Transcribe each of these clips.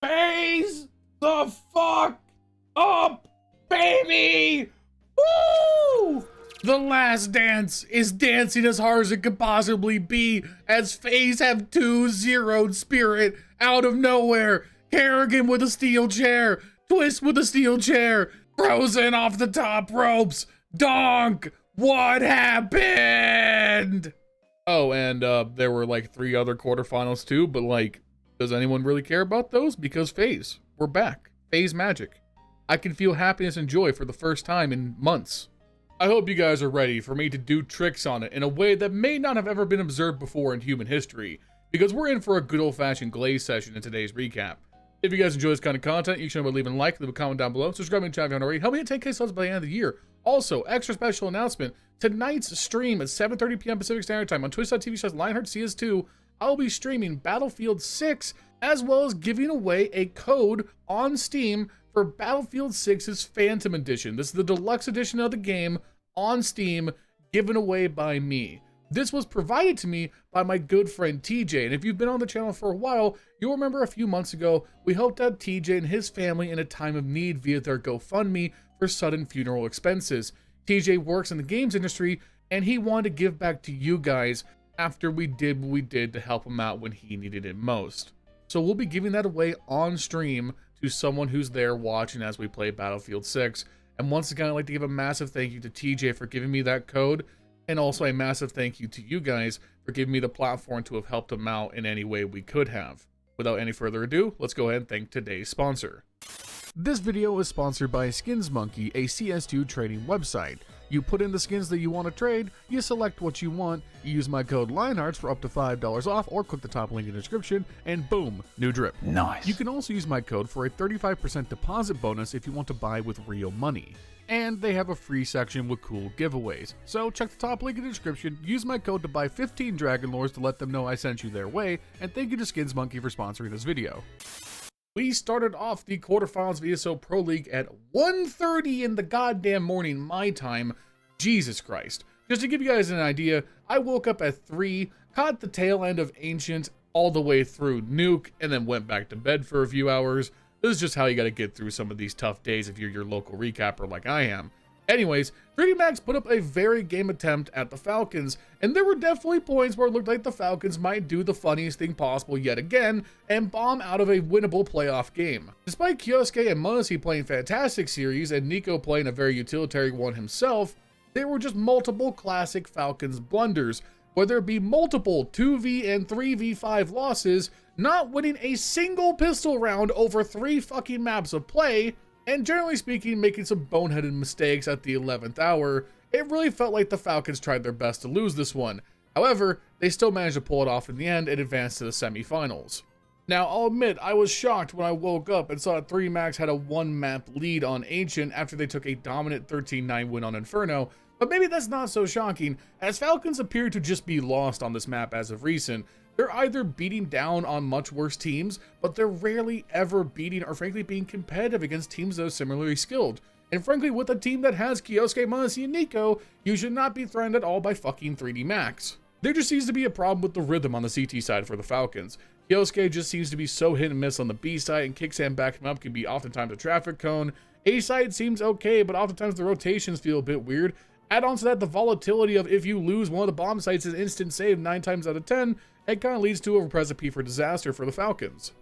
Faze the fuck up, baby! Woo! The Last Dance is dancing as hard as it could possibly be as Faze have 2-0'd Spirit out of nowhere. Kerrigan with a steel chair, Twist with a steel chair, Frozen off the top ropes. Donk! What happened? Oh, and there were like 3 other quarterfinals too, but like, does anyone really care about those? Because Faze, we're back. Faze magic. I can feel happiness and joy for the first time in months. I hope you guys are ready for me to do tricks on it in a way that may not have ever been observed before in human history, because we're in for a good old-fashioned glaze session in today's recap. If you guys enjoy this kind of content, you should know by leaving a like, leave a comment down below, subscribe to the channel if you haven't already, help me get 10K subs by the end of the year. Also, extra special announcement, tonight's stream at 7:30 p.m. Pacific Standard Time on twitch.tv/LionHeartZ, I'll be streaming Battlefield 6, as well as giving away a code on Steam for Battlefield 6's Phantom Edition. This is the deluxe edition of the game on Steam, given away by me. This was provided to me by my good friend TJ, and if you've been on the channel for a while, you'll remember a few months ago, we helped out TJ and his family in a time of need via their GoFundMe for sudden funeral expenses. TJ works in the games industry, and he wanted to give back to you guys after we did what we did to help him out when he needed it most. So we'll be giving that away on stream to someone who's there watching as we play Battlefield 6. And once again, I'd like to give a massive thank you to TJ for giving me that code, and also a massive thank you to you guys for giving me the platform to have helped him out in any way we could have. Without any further ado, let's go ahead and thank today's sponsor. This video is sponsored by Skins Monkey, a CS2 trading website. You put in the skins that you want to trade, you select what you want, you use my code LionHeartZ for up to $5 off, or click the top link in the description, and boom, new drip. Nice. You can also use my code for a 35% deposit bonus if you want to buy with real money. And they have a free section with cool giveaways. So check the top link in the description, use my code to buy 15 Dragon Lores to let them know I sent you their way, and thank you to Skins Monkey for sponsoring this video. We started off the quarterfinals of ESL Pro League at 1:30 in the goddamn morning my time. Jesus Christ. Just to give you guys an idea, I woke up at 3, caught the tail end of Ancient all the way through Nuke, and then went back to bed for a few hours. This is just how you gotta get through some of these tough days if you're your local recapper like I am. Anyways, 3D Max put up a very game attempt at the Falcons, and there were definitely points where it looked like the Falcons might do the funniest thing possible yet again, and bomb out of a winnable playoff game. Despite Kioske and MOUZ playing fantastic series, and Nico playing a very utilitarian one himself, there were just multiple classic Falcons blunders, whether it be multiple 2v and 3v5 losses, not winning a single pistol round over 3 fucking maps of play, and generally speaking, making some boneheaded mistakes at the 11th hour. It really felt like the Falcons tried their best to lose this one. However, they still managed to pull it off in the end and advance to the semifinals. Now, I'll admit, I was shocked when I woke up and saw that 3 Max had a 1-map lead on Ancient after they took a dominant 13-9 win on Inferno, but maybe that's not so shocking, as Falcons appear to just be lost on this map as of recent. They're either beating down on much worse teams, but they're rarely ever beating or frankly being competitive against teams that are similarly skilled. And frankly, with a team that has Kioske, MOUZ, and Nico, you should not be threatened at all by fucking 3D Max. There just seems to be a problem with the rhythm on the CT side for the Falcons. Kioske just seems to be so hit and miss on the B side, and Kicksand backing up can be oftentimes a traffic cone. A side seems okay, but oftentimes the rotations feel a bit weird. Add on to that the volatility of if you lose one of the bomb sites is instant save 9 times out of 10, it kind of leads to a recipe for disaster for the Falcons.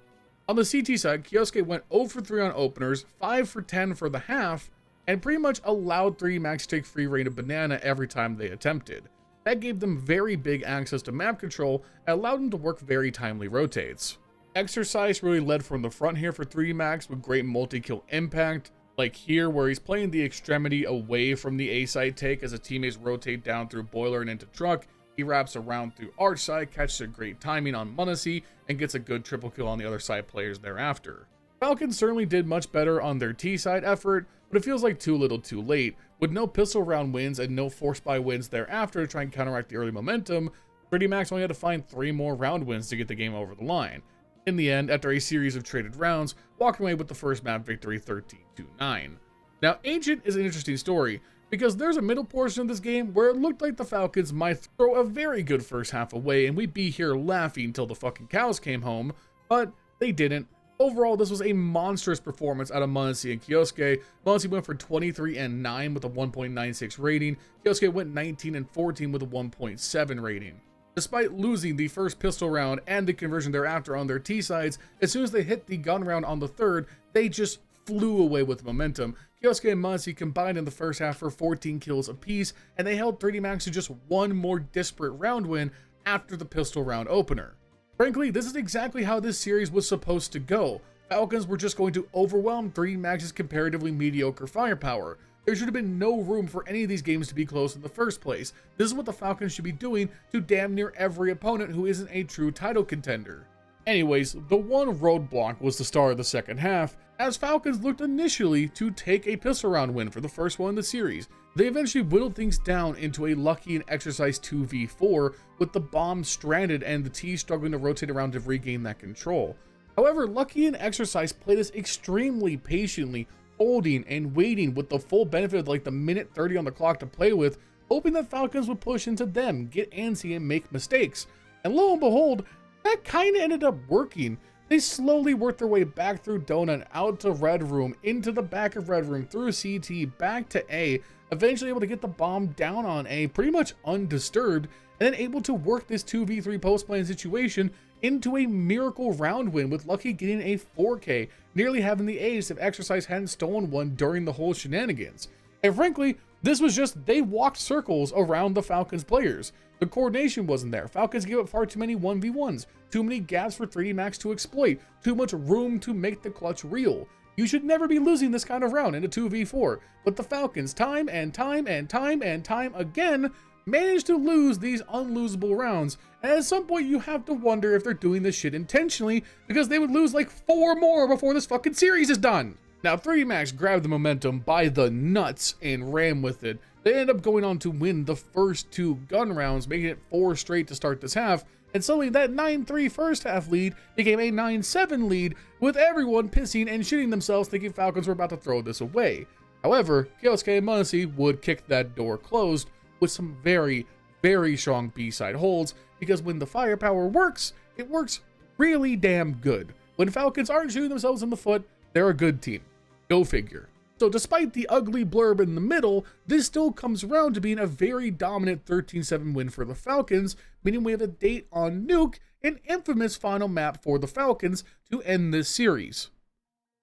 On the CT side, Kioske went 0 for 3 on openers, 5 for 10 for the half, and pretty much allowed 3 Max to take free reign of banana every time they attempted. That gave them very big access to map control and allowed them to work very timely rotates. Exercise really led from the front here for 3 Max with great multi-kill impact, like here where he's playing the extremity away from the A side take as the teammates rotate down through Boiler and into Truck. He wraps around through Arch side, catches a great timing on MOUZ, and gets a good triple kill on the other side players thereafter. Falcons certainly did much better on their T side effort, but it feels like too little too late. With no pistol round wins and no force buy wins thereafter to try and counteract the early momentum, 3D Max only had to find 3 more round wins to get the game over the line. In the end, after a series of traded rounds, walking away with the first map victory 13-9. Now, Ancient is an interesting story, because there's a middle portion of this game where it looked like the Falcons might throw a very good first half away and we'd be here laughing till the fucking cows came home, but they didn't. Overall, this was a monstrous performance out of MOUZ and Kioske. MOUZ went for 23-9 with a 1.96 rating. Kioske went 19-14 with a 1.7 rating. Despite losing the first pistol round and the conversion thereafter on their T sides, as soon as they hit the gun round on the third, they just flew away with momentum. Kioske and MOUZ combined in the first half for 14 kills apiece, and they held 3DMax to just one more disparate round win after the pistol round opener. Frankly, this is exactly how this series was supposed to go. Falcons were just going to overwhelm 3DMax's comparatively mediocre firepower. There should have been no room for any of these games to be close in the first place. This is what the Falcons should be doing to damn near every opponent who isn't a true title contender. Anyways, the one roadblock was the start of the second half, as Falcons looked initially to take a pistol round win for the first one in the series. They eventually whittled things down into a lucky and exercise 2v4, with the bomb stranded and the T struggling to rotate around to regain that control. However, Lucky and Exercise played this extremely patiently, holding and waiting with the full benefit of like the minute 30 on the clock to play with, hoping that Falcons would push into them, get antsy, and make mistakes. And lo and behold, that kind of ended up working. They slowly worked their way back through Donut, out to Red Room, into the back of Red Room, through CT, back to A, eventually able to get the bomb down on A pretty much undisturbed, and then able to work this 2v3 post-playing situation into a miracle round win, with Lucky getting a 4K, nearly having the ace if Exercise hadn't stolen one during the whole shenanigans. And frankly, this was just, they walked circles around the Falcons players. The coordination wasn't there. Falcons gave up far too many 1v1s, too many gaps for 3DMax to exploit, too much room to make the clutch real. You should never be losing this kind of round in a 2v4, but the Falcons time and time again managed to lose these unlosable rounds, and at some point you have to wonder if they're doing this shit intentionally, because they would lose like 4 more before this fucking series is done. Now 3DMax grabbed the momentum by the nuts and ran with it. They ended up going on to win the first 2 gun rounds, making it 4 straight to start this half, and suddenly that 9-3 first half lead became a 9-7 lead, with everyone pissing and shitting themselves thinking Falcons were about to throw this away. However, Kioske and MOUZ would kick that door closed with some very, very strong B-side holds, because when the firepower works, it works really damn good. When Falcons aren't shooting themselves in the foot, they're a good team. Go figure. So despite the ugly blurb in the middle, this still comes around to being a very dominant 13-7 win for the Falcons, meaning we have a date on Nuke, an infamous final map for the Falcons to end this series.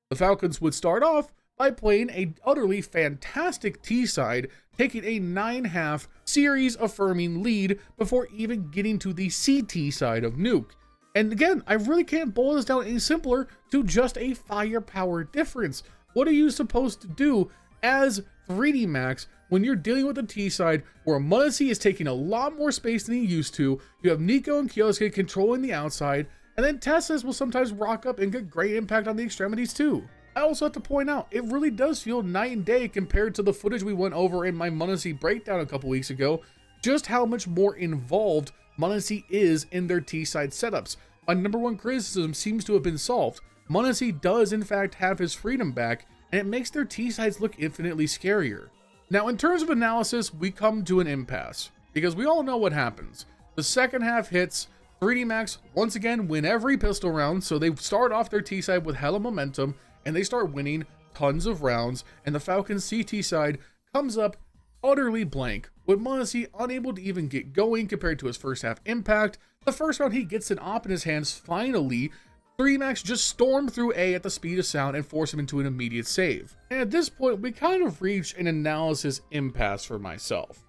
The Falcons would start off by playing a utterly fantastic T-side, taking a 9-half series-affirming lead before even getting to the CT side of Nuke. And again, I really can't boil this down any simpler to just a firepower difference. What are you supposed to do as 3DMax when you're dealing with the T side, where MOUZ is taking a lot more space than he used to? You have Nico and Kioske controlling the outside, and then Teslas will sometimes rock up and get great impact on the extremities too. I also have to point out, it really does feel night and day compared to the footage we went over in my MOUZ breakdown a couple weeks ago, just how much more involved MOUZ is in their T-side setups. My number one criticism seems to have been solved. MOUZ does in fact have his freedom back, and it makes their T-sides look infinitely scarier. Now in terms of analysis, we come to an impasse, because we all know what happens. The second half hits, 3DMax once again win every pistol round, so they start off their T-side with hella momentum, and they start winning tons of rounds, and the Falcons CT side comes up utterly blank, with MOUZ unable to even get going compared to his first half impact. The first round he gets an op in his hands finally. 3DMax just stormed through A at the speed of sound and forced him into an immediate save. And at this point, we kind of reach an analysis impasse for myself,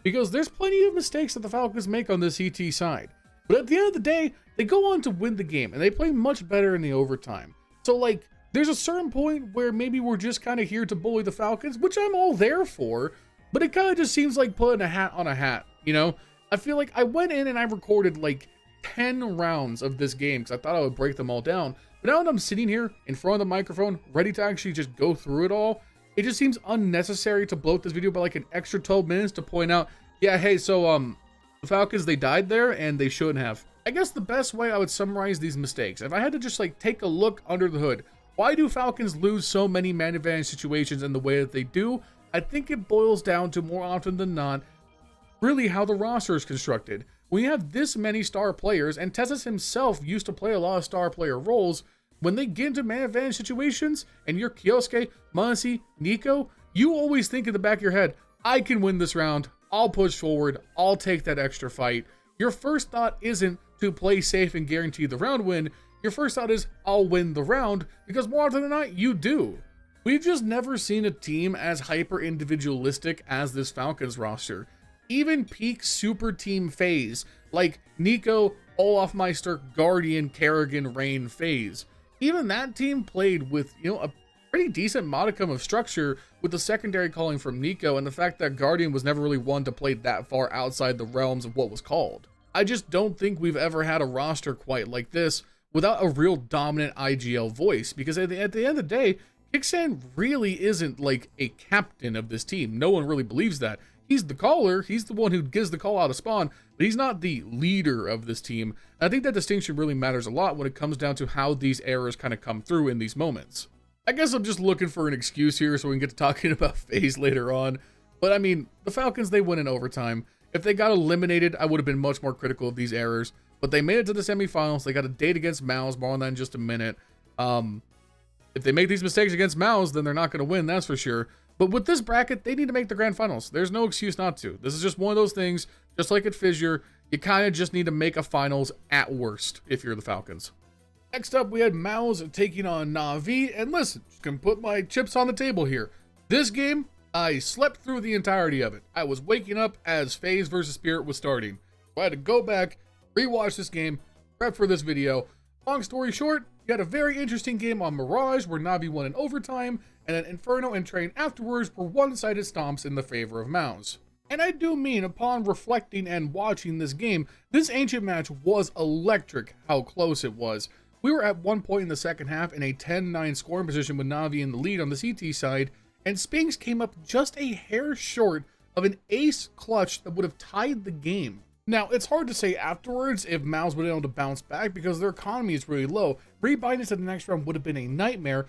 because there's plenty of mistakes that the Falcons make on the CT side. But at the end of the day, they go on to win the game, and they play much better in the overtime. So like, there's a certain point where maybe we're just kind of here to bully the Falcons, which I'm all there for, but it kind of just seems like putting a hat on a hat, you know? I feel like I went in and I recorded like 10 rounds of this game because I thought I would break them all down. But now that I'm sitting here in front of the microphone, ready to actually just go through it all, it just seems unnecessary to bloat this video by like an extra 12 minutes to point out, yeah, hey, so the Falcons, they died there and they shouldn't have. I guess the best way I would summarize these mistakes, if I had to just like take a look under the hood, why do Falcons lose so many man advantage situations in the way that they do? I think it boils down to, more often than not, really how the roster is constructed. When you have this many star players, and Teslas himself used to play a lot of star player roles, when they get into man advantage situations and you're Kyosuke, Muncy, Nico, you always think in the back of your head, I can win this round, I'll push forward, I'll take that extra fight. Your first thought isn't to play safe and guarantee the round win. Your first thought is, I'll win the round, because more often than not, you do. We've just never seen a team as hyper individualistic as this Falcons roster. Even peak super team Faze, like Nico, Olafmeister, Guardian, Kerrigan, Rain, Faze. Even that team played with, a pretty decent modicum of structure, with the secondary calling from Nico and the fact that Guardian was never really one to play that far outside the realms of what was called. I just don't think we've ever had a roster quite like this without a real dominant IGL voice, because at the end of the day, Kicksan really isn't like a captain of this team. No one really believes that. He's the caller, he's the one who gives the call out of spawn, but he's not the leader of this team. And I think that distinction really matters a lot when it comes down to how these errors kind of come through in these moments. I guess I'm just looking for an excuse here so we can get to talking about Faze later on. But I mean, the Falcons, they win in overtime. If they got eliminated, I would have been much more critical of these errors. But they made it to the semifinals. They got a date against MOUZ, more on that in just a minute. If they make these mistakes against MOUZ, then they're not going to win, that's for sure. But with this bracket, they need to make the grand finals. There's no excuse not to. This is just one of those things, just like at Fissure, you kind of just need to make a finals at worst if you're the Falcons. Next up, we had MOUZ taking on NAVI. And listen, just gonna put my chips on the table here. This game, I slept through the entirety of it. I was waking up as Faze versus Spirit was starting. So I had to go back, rewatch this game, prep for this video. Long story short, you had a very interesting game on Mirage where Navi won in overtime, and then Inferno and Train afterwards were one-sided stomps in the favor of MOUZ. And I do mean, upon reflecting and watching this game, this ancient match was electric how close it was. We were at one point in the second half in a 10-9 scoring position with Navi in the lead on the CT side, and Spinks came up just a hair short of an ace clutch that would have tied the game. Now, it's hard to say afterwards if MOUZ would have been able to bounce back because their economy is really low. Rebinding to the next round would have been a nightmare,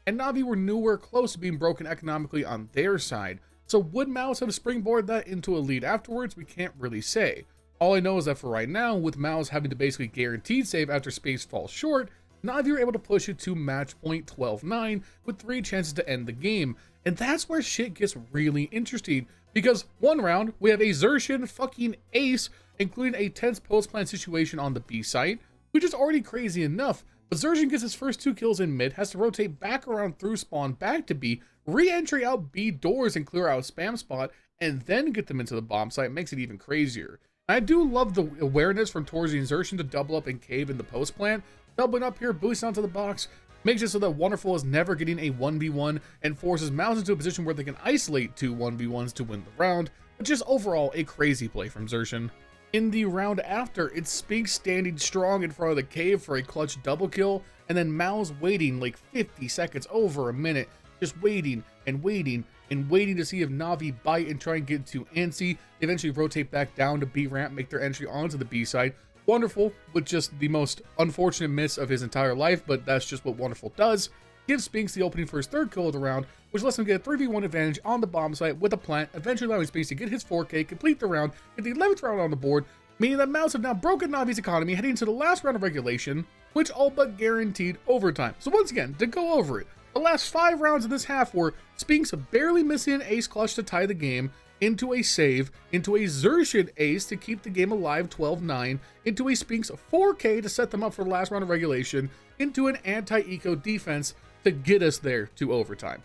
and Navi were nowhere close to being broken economically on their side. So would MOUZ have springboarded that into a lead afterwards? We can't really say. All I know is that for right now, with MOUZ having to basically guaranteed save after Space falls short, Navi were able to push it to match point 12-9 with 3 chances to end the game. And that's where shit gets really interesting, because one round, we have a Xerxian fucking ace, including a tense post-plant situation on the B site, which is already crazy enough, but Xerxian gets his first 2 kills in mid, has to rotate back around through spawn back to B, re-entry out B doors and clear out spam spot, and then get them into the bomb site. Makes it even crazier. And I do love the awareness from Torzi and Xerxian to double up and cave in the post-plant, doubling up here, boosting onto the box, makes it so that Wonderful is never getting a 1v1 and forces MOUZ into a position where they can isolate 2 1v1s to win the round, but just overall a crazy play from Xerxian. In the round after, it's Spinks standing strong in front of the cave for a clutch double kill, and then MOUZ waiting like 50 seconds, over a minute, just waiting and waiting and waiting to see if Navi bite and try and get to Ansi. They eventually rotate back down to B ramp, make their entry onto the B side. Wonderful, with just the most unfortunate miss of his entire life, but that's just what Wonderful does. Gives Spinks the opening for his 3rd kill of the round, which lets him get a 3v1 advantage on the bomb site with a plant, eventually allowing Spinks to get his 4K, complete the round, get the 11th round on the board, meaning that MOUZ have now broken Navi's economy heading into the last round of regulation, which all but guaranteed overtime. So once again, to go over it, the last 5 rounds of this half were Spinks barely missing an ace clutch to tie the game, into a save, into a Xerxian ace to keep the game alive 12-9, into a Spinks 4K to set them up for the last round of regulation, into an anti-eco defense to get us there to overtime.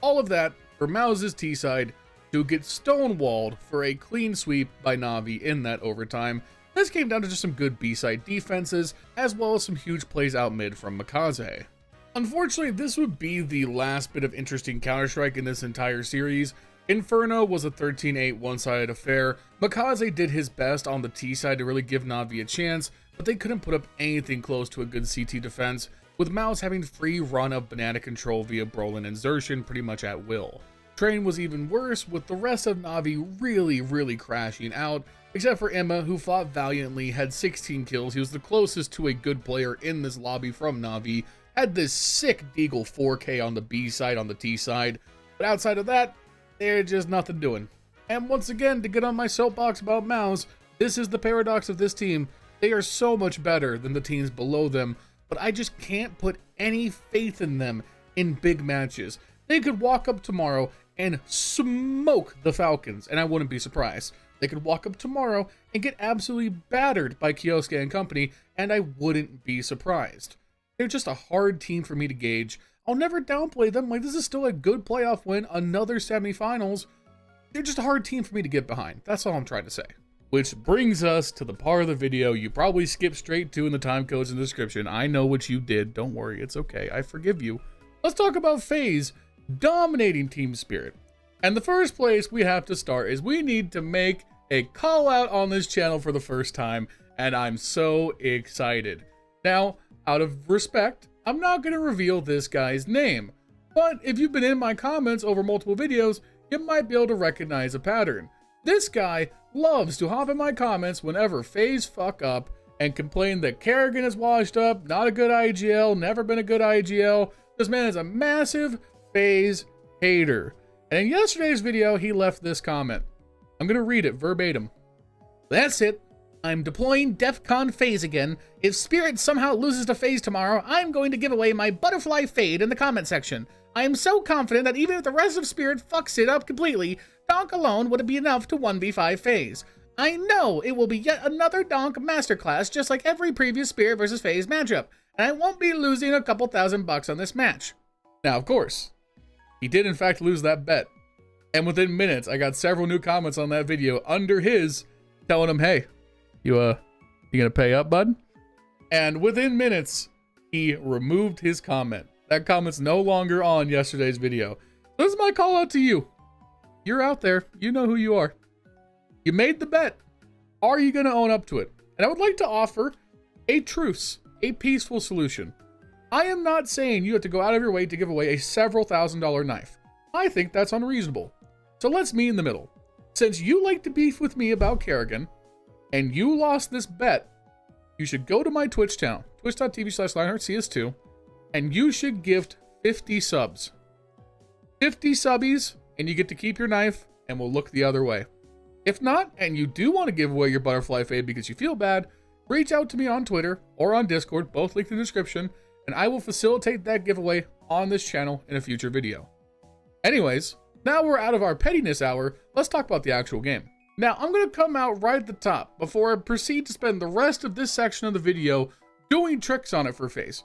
All of that for MOUZ's T side to get stonewalled for a clean sweep by Navi in that overtime. This came down to just some good B-side defenses, as well as some huge plays out mid from Mikaze. Unfortunately, this would be the last bit of interesting Counter-Strike in this entire series. Inferno was a 13-8 one-sided affair. Mikaze did his best on the T side to really give Navi a chance, but they couldn't put up anything close to a good CT defense, with MOUZ having free run of banana control via Brolin and Xerxian pretty much at will. Train was even worse, with the rest of Navi really crashing out, except for Emma, who fought valiantly, had 16 kills. He was the closest to a good player in this lobby from Navi, had this sick Deagle 4K on the B side on the T side, but outside of that, there's just nothing doing. And once again, to get on my soapbox about MOUZ, this is the paradox of this team. They are so much better than the teams below them, but I just can't put any faith in them in big matches. They could walk up tomorrow and smoke the Falcons, and I wouldn't be surprised. They could walk up tomorrow and get absolutely battered by Kiosuke and company, and I wouldn't be surprised. They're just a hard team for me to gauge. I'll never downplay them. Like, this is still a good playoff win, another semifinals. They're just a hard team for me to get behind. That's all I'm trying to say. Which brings us to the part of the video you probably skipped straight to in the time codes in the description. I know what you did. Don't worry. It's okay. I forgive you. Let's talk about Faze dominating Team Spirit. And the first place we have to start is we need to make a call out on this channel for the first time. And I'm so excited. Now, out of respect, I'm not going to reveal this guy's name. But if you've been in my comments over multiple videos, you might be able to recognize a pattern. This guy loves to hop in my comments whenever Faze fuck up and complain that Kerrigan is washed up, not a good IGL, never been a good IGL. This man is a massive Faze hater. And in yesterday's video, he left this comment. I'm going to read it verbatim. That's it. I'm deploying DEFCON Faze again. If Spirit somehow loses to Faze tomorrow, I'm going to give away my butterfly fade in the comment section. I am so confident that even if the rest of Spirit fucks it up completely, Donk alone would be enough to 1v5 Faze. I know it will be yet another Donk masterclass just like every previous Spirit versus Faze matchup, and I won't be losing a couple $1,000 on this match. Now, of course, he did in fact lose that bet. And within minutes, I got several new comments on that video under his telling him, hey, you gonna pay up, bud? And within minutes, he removed his comment. That comment's no longer on yesterday's video. This is my call out to you. You're out there. You know who you are. You made the bet. Are you gonna own up to it? And I would like to offer a truce, a peaceful solution. I am not saying you have to go out of your way to give away a several $1,000 knife. I think that's unreasonable. So let's meet in the middle. Since you like to beef with me about Kerrigan, and you lost this bet, you should go to my Twitch channel, twitch.tv/LionHeartZ2, and you should gift 50 subs. 50 subbies, and you get to keep your knife, and we'll look the other way. If not, and you do want to give away your butterfly fade because you feel bad, reach out to me on Twitter or on Discord, both linked in the description, and I will facilitate that giveaway on this channel in a future video. Anyways, now we're out of our pettiness hour, let's talk about the actual game. Now, I'm going to come out right at the top before I proceed to spend the rest of this section of the video doing tricks on it for Faze.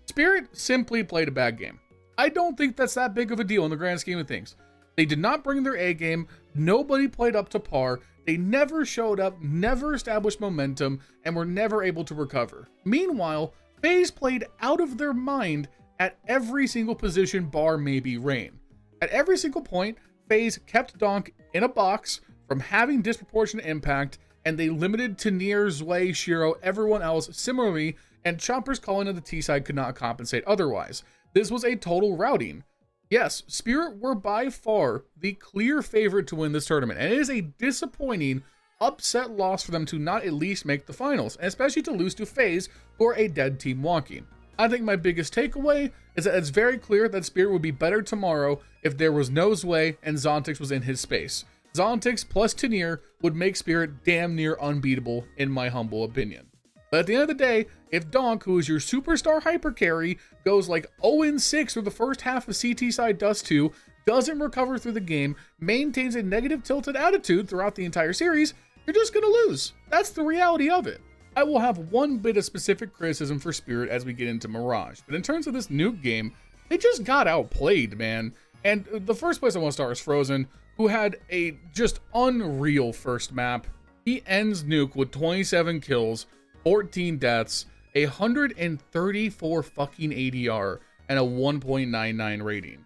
Spirit simply played a bad game. I don't think that's that big of a deal in the grand scheme of things. They did not bring their A game, nobody played up to par, they never showed up, never established momentum, and were never able to recover. Meanwhile, Faze played out of their mind at every single position bar maybe Rain. At every single point, Faze kept Donk in a box from having disproportionate impact, and they limited Tanier, Zwei, Shiro, everyone else similarly, and Chomper's calling on the T side could not compensate otherwise. This was a total routing. Yes, Spirit were by far the clear favorite to win this tournament, and it is a disappointing, upset loss for them to not at least make the finals, and especially to lose to Faze, who are a dead team walking. I think my biggest takeaway is that it's very clear that Spirit would be better tomorrow if there was no Zwei and Zontix was in his space. Zontix plus Tanier would make Spirit damn near unbeatable in my humble opinion. But at the end of the day, if Donk, who is your superstar hyper carry, goes like 0-6 through the first half of CT side Dust 2, doesn't recover through the game, maintains a negative tilted attitude throughout the entire series, you're just gonna lose. That's the reality of it. I will have one bit of specific criticism for Spirit as we get into Mirage, but in terms of this nuke game, they just got outplayed, man. And the first place I want to start is Frozen, who had a just unreal first map. He ends nuke with 27 kills, 14 deaths, 134 fucking ADR, and a 1.99 rating.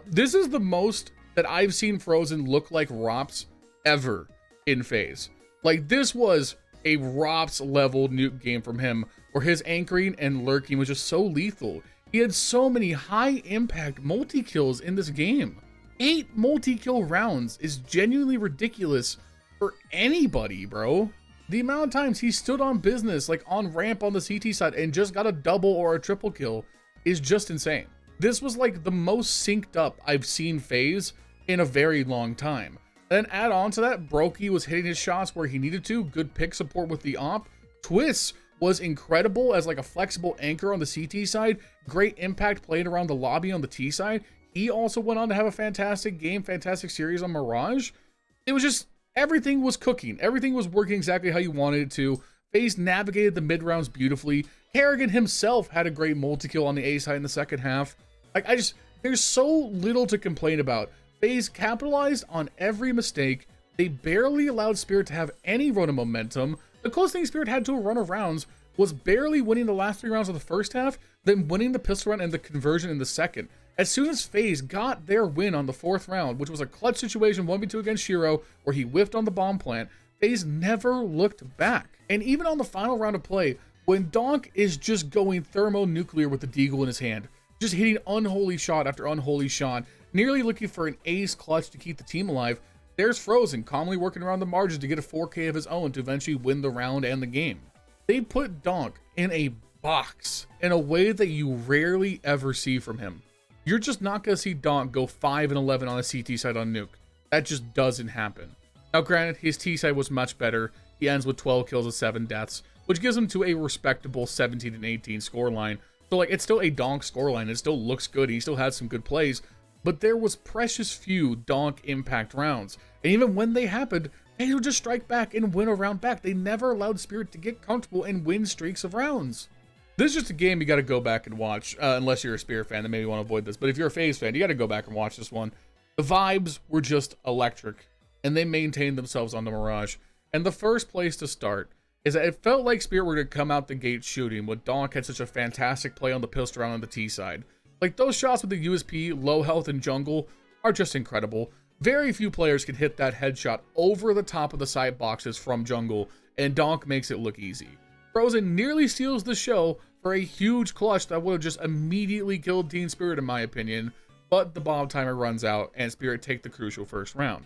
This is the most that I've seen Frozen look like Rops ever in Faze. Like, this was a Rops level nuke game from him, where his anchoring and lurking was just so lethal. He had so many high impact multi-kills in this game. 8 multi-kill rounds is genuinely ridiculous for anybody, bro. The amount of times he stood on business, like on ramp on the CT side, and just got a double or a triple kill is just insane. This was like the most synced up I've seen Faze in a very long time. And then add on to that, Brokey was hitting his shots where he needed to, good pick support with the op. Twists was incredible as like a flexible anchor on the CT side. Great impact playing around the lobby on the T side. He also went on to have a fantastic game, fantastic series on Mirage. It was just, everything was cooking. Everything was working exactly how you wanted it to. Faze navigated the mid rounds beautifully. Kerrigan himself had a great multi-kill on the A side in the second half. Like, there's so little to complain about. Faze capitalized on every mistake. They barely allowed Spirit to have any run of momentum. The closest thing Spirit had to a run of rounds was barely winning the last 3 rounds of the first half, then winning the pistol round and the conversion in the second. As soon as Faze got their win on the 4th round, which was a clutch situation 1v2 against Zyro, where he whiffed on the bomb plant, Faze never looked back. And even on the final round of play, when Donk is just going thermonuclear with the deagle in his hand, just hitting unholy shot after unholy shot, nearly looking for an ace clutch to keep the team alive, there's Frozen calmly working around the margins to get a 4K of his own to eventually win the round and the game. They put Donk in a box in a way that you rarely ever see from him. You're just not going to see Donk go 5-11 on a CT side on Nuke. That just doesn't happen. Now granted, his T side was much better. He ends with 12 kills and 7 deaths, which gives him to a respectable 17-18 scoreline. So like, it's still a Donk scoreline. It still looks good. He still had some good plays, but there was precious few Donk impact rounds. And even when they happened, they would just strike back and win a round back. They never allowed Spirit to get comfortable and win streaks of rounds. This is just a game you got to go back and watch, unless you're a Spirit fan, then maybe you want to avoid this. But if you're a FaZe fan, you got to go back and watch this one. The vibes were just electric, and they maintained themselves on the Mirage. And the first place to start is that it felt like Spirit were to come out the gate shooting, with Donk had such a fantastic play on the pistol round on the T side. Like, those shots with the USP, low health, and jungle are just incredible. Very few players can hit that headshot over the top of the side boxes from jungle, and Donk makes it look easy. Frozen nearly steals the show for a huge clutch that would have just immediately killed Team Spirit in my opinion, but the bomb timer runs out and Spirit take the crucial first round.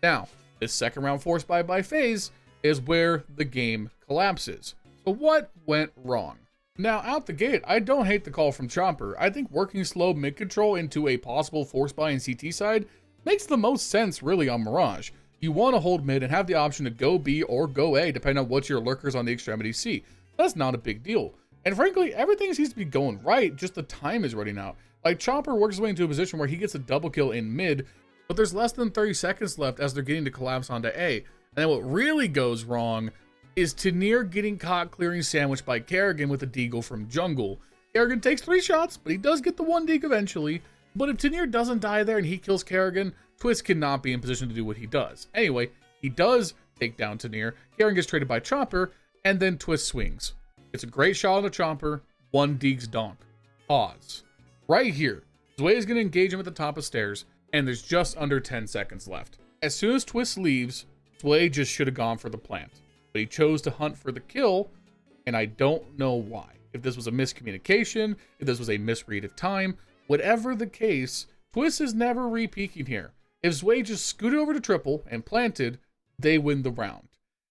Now, this second round forced by Faze is where the game collapses. So what went wrong? Now, out the gate, I don't hate the call from Chomper. I think working slow mid control into a possible force buy and CT side makes the most sense really on Mirage. You want to hold mid and have the option to go B or go A depending on what your lurkers on the extremity see. That's not a big deal. And frankly, everything seems to be going right, just the time is running out. Like, Chomper works his way into a position where he gets a double kill in mid, but there's less than 30 seconds left as they're getting to collapse onto A. And then what really goes wrong is Tenier getting caught clearing sandwiched by Kerrigan with a deagle from jungle. Kerrigan takes 3 shots, but he does get the 1 deagle eventually. But if Tenier doesn't die there and he kills Kerrigan, Twist cannot be in position to do what he does. Anyway, he does take down Tenier. Kerrigan gets traded by Chomper, and then Twist swings. It's a great shot on the Chomper, 1 deags Donk. Pause. Right here, Zway is going to engage him at the top of stairs, and there's just under 10 seconds left. As soon as Twist leaves, Zway just should have gone for the plant. But he chose to hunt for the kill, and I don't know why. If this was a miscommunication, if this was a misread of time, whatever the case, Twist is never re-peeking here. If Zway just scooted over to triple and planted, they win the round.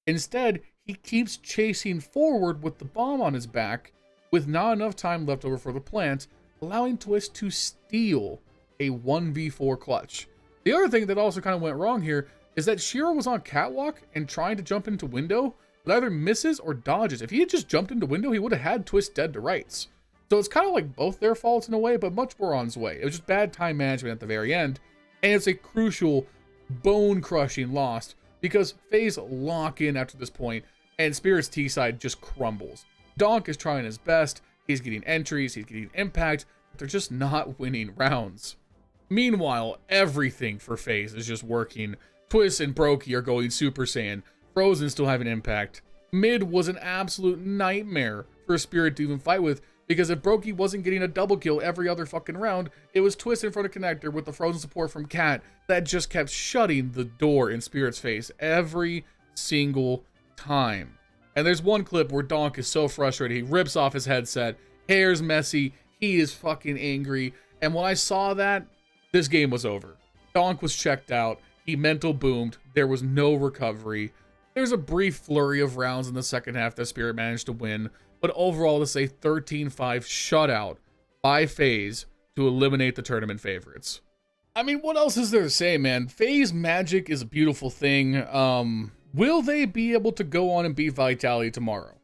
Instead, he keeps chasing forward with the bomb on his back, with not enough time left over for the plant, allowing Twist to steal a 1v4 clutch. The other thing that also kind of went wrong here is that Zyro was on catwalk and trying to jump into window, but either misses or dodges. If he had just jumped into window, he would have had Twist dead to rights. So it's kind of like both their faults in a way, but much more on Zway. It was just bad time management at the very end, and it's a crucial, bone-crushing loss because FaZe lock in after this point, and Spirit's T side just crumbles. Donk is trying his best, he's getting entries, he's getting impact, but they're just not winning rounds. Meanwhile, everything for FaZe is just working. Twist and Brokey are going Super Saiyan, Frozen still having impact. Mid was an absolute nightmare for Spirit to even fight with, because if Brokey wasn't getting a double kill every other fucking round, it was Twist in front of Connector with the Frozen support from Cat that just kept shutting the door in Spirit's face every single time. And there's one clip where Donk is so frustrated, he rips off his headset, hair's messy, he is fucking angry, and when I saw that, this game was over. Donk was checked out, he mental boomed, there was no recovery. There's a brief flurry of rounds in the second half that Spirit managed to win, but overall this is a 13-5 shutout by FaZe to eliminate the tournament favorites. I mean, what else is there to say, man? FaZe magic is a beautiful thing. Will they be able to go on and beat Vitality tomorrow?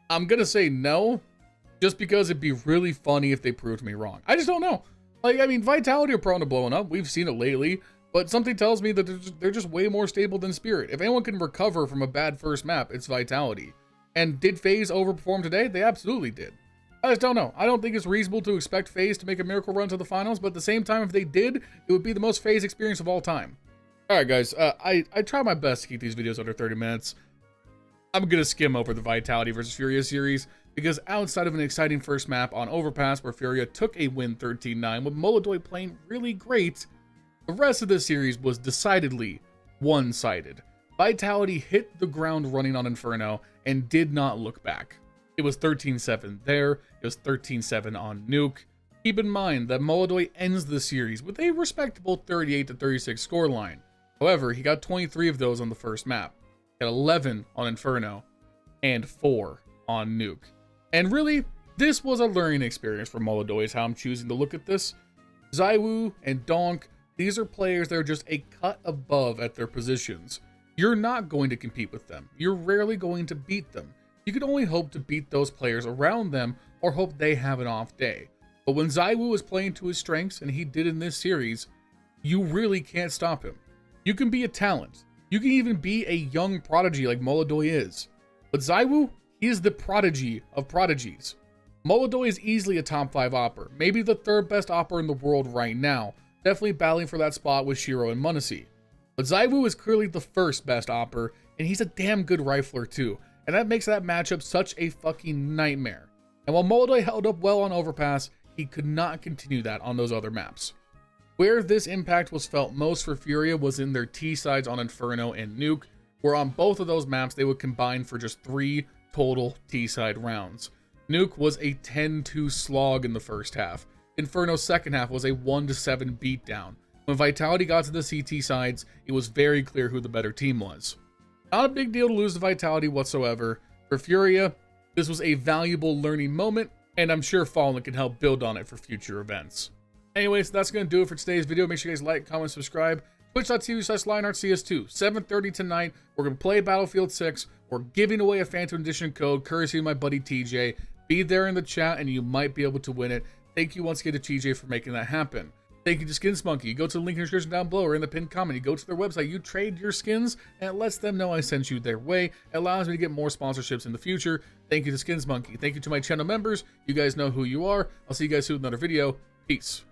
I'm gonna say no, just because it'd be really funny if they proved me wrong. I just don't know. Like, I mean, Vitality are prone to blowing up. We've seen it lately, but something tells me that they're just way more stable than Spirit. If anyone can recover from a bad first map, it's Vitality. And did Faze overperform today? They absolutely did. I just don't know. I don't think it's reasonable to expect Faze to make a miracle run to the finals, but at the same time, if they did, it would be the most Faze experience of all time. Alright guys, I try my best to keep these videos under 30 minutes. I'm gonna skim over the Vitality versus FURIA series, because outside of an exciting first map on Overpass where FURIA took a win 13-9 with Molodoy playing really great, the rest of this series was decidedly one-sided. Vitality hit the ground running on Inferno and did not look back. It was 13-7 there, it was 13-7 on Nuke. Keep in mind that Molodoy ends the series with a respectable 38-36 scoreline. However, he got 23 of those on the first map, got 11 on Inferno, and 4 on Nuke. And really, this was a learning experience for Molodoy is how I'm choosing to look at this. Zyro and Donk, these are players that are just a cut above at their positions. You're not going to compete with them. You're rarely going to beat them. You can only hope to beat those players around them or hope they have an off day. But when Zyro is playing to his strengths, and he did in this series, you really can't stop him. You can be a talent. You can even be a young prodigy like Molodoy is. But Zyro, he is the prodigy of prodigies. Molodoy is easily a top 5 opper, maybe the 3rd best opper in the world right now, definitely battling for that spot with Shiro and m0NESY. But Zyro is clearly the 1st best opper, and he's a damn good rifler too, and that makes that matchup such a fucking nightmare. And while Molodoy held up well on Overpass, he could not continue that on those other maps. Where this impact was felt most for FURIA was in their T sides on Inferno and Nuke, where on both of those maps they would combine for just 3 total T-side rounds. Nuke was a 10-2 slog in the first half. Inferno's second half was a 1-7 beatdown. When Vitality got to the CT sides, it was very clear who the better team was. Not a big deal to lose to Vitality whatsoever. For FURIA, this was a valuable learning moment, and I'm sure Fallen can help build on it for future events. Anyways, that's going to do it for today's video. Make sure you guys like, comment, subscribe. Twitch.tv/LionHeartZ, 7:30 tonight. We're going to play Battlefield 6. We're giving away a Phantom Edition code, courtesy of my buddy TJ. Be there in the chat, and you might be able to win it. Thank you once again to TJ for making that happen. Thank you to SkinsMonkey. You go to the link in the description down below or in the pinned comment. You go to their website, you trade your skins, and it lets them know I sent you their way. It allows me to get more sponsorships in the future. Thank you to SkinsMonkey. Thank you to my channel members. You guys know who you are. I'll see you guys soon in another video. Peace.